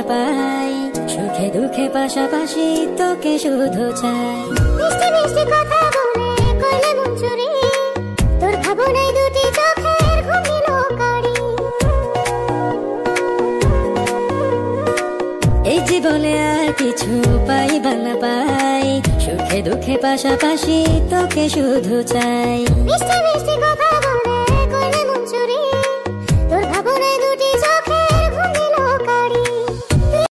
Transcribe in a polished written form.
না পাই, সুখে দুঃখে পাশাপাশি তোকে শুধু চাই। মিষ্টি মিষ্টি কথা বলে করলে মন চুরি, তোর ভাবনায় দুটি চোখের ঘুম দিল কারি। এই জীবনে আর কিছু পাই বা না পাই, সুখে দুঃখে পাশাপাশি তোকে শুধু চাই। মিষ্টি মিষ্টি কথা